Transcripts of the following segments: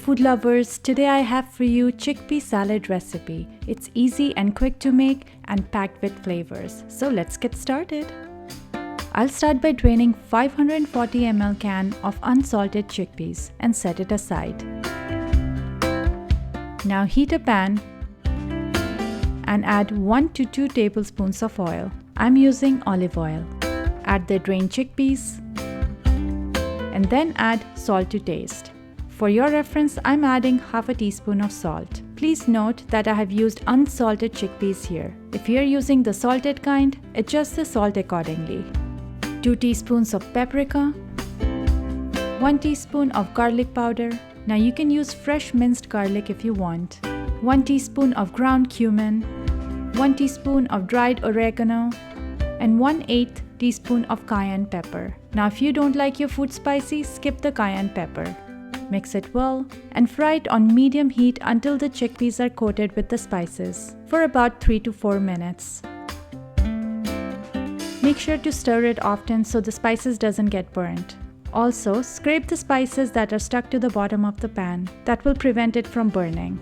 food lovers, today I have for you chickpea salad recipe. It's easy and quick to make and packed with flavors. So let's get started. I'll start by draining 540 ml can of unsalted chickpeas and set it aside. Now heat a pan and add 1 to 2 tablespoons of oil. I'm using olive oil. Add the drained chickpeas and then add salt to taste. For your reference, I'm adding half a teaspoon of salt. Please note that I have used unsalted chickpeas here. If you're using the salted kind, adjust the salt accordingly. 2 teaspoons of paprika, 1 teaspoon of garlic powder. Now you can use fresh minced garlic if you want. 1 teaspoon of ground cumin, 1 teaspoon of dried oregano, and 1/8 teaspoon of cayenne pepper. Now if you don't like your food spicy, skip the cayenne pepper. Mix it well and fry it on medium heat until the chickpeas are coated with the spices for about 3 to 4 minutes. Make sure to stir it often so the spices doesn't get burnt. Also, scrape the spices that are stuck to the bottom of the pan. That will prevent it from burning.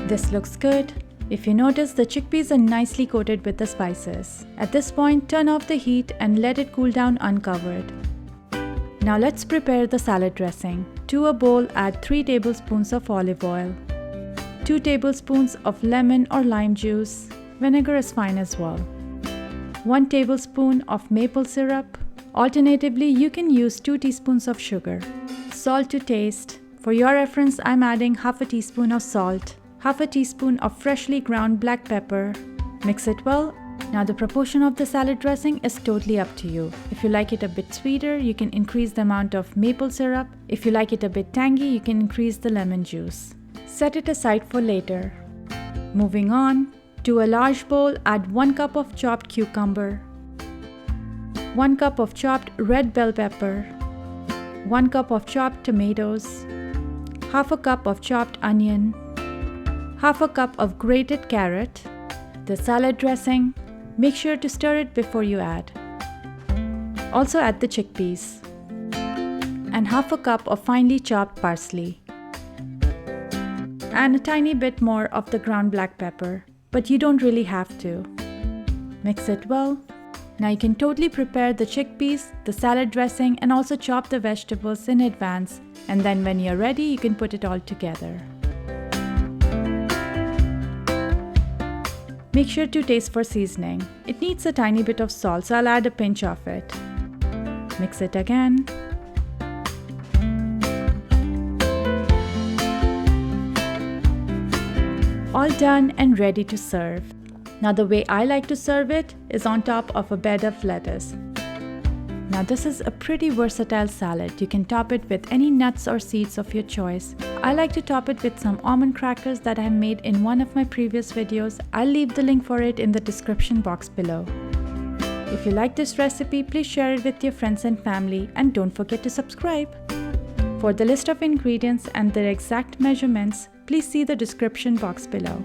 This looks good. If you notice, the chickpeas are nicely coated with the spices. At this point, turn off the heat and let it cool down uncovered. Now let's prepare the salad dressing. To a bowl, add 3 tablespoons of olive oil, 2 tablespoons of lemon or lime juice. Vinegar is fine as well. 1 tablespoon of maple syrup. Alternatively, you can use 2 teaspoons of sugar. Salt to taste. For your reference, I'm adding half a teaspoon of salt. Half a teaspoon of freshly ground black pepper. Mix it well. Now the proportion of the salad dressing is totally up to you. If you like it a bit sweeter, you can increase the amount of maple syrup. If you like it a bit tangy, you can increase the lemon juice. Set it aside for later. Moving on, to a large bowl, add 1 cup of chopped cucumber, 1 cup of chopped red bell pepper, 1 cup of chopped tomatoes, half a cup of chopped onion, half a cup of grated carrot, the salad dressing. Make sure to stir it before you add. Also add the chickpeas and half a cup of finely chopped parsley and a tiny bit more of the ground black pepper, but you don't really have to. Mix it well. Now you can totally prepare the chickpeas, the salad dressing, and also chop the vegetables in advance, and then when you're ready, you can put it all together. Make sure to taste for seasoning. It needs a tiny bit of salt, so I'll add a pinch of it. Mix it again. All done and ready to serve. Now the way I like to serve it is on top of a bed of lettuce. Now this is a pretty versatile salad. You can top it with any nuts or seeds of your choice. I like to top it with some almond crackers that I have made in one of my previous videos. I'll leave the link for it in the description box below. If you like this recipe, please share it with your friends and family, and don't forget to subscribe. For the list of ingredients and their exact measurements, please see the description box below.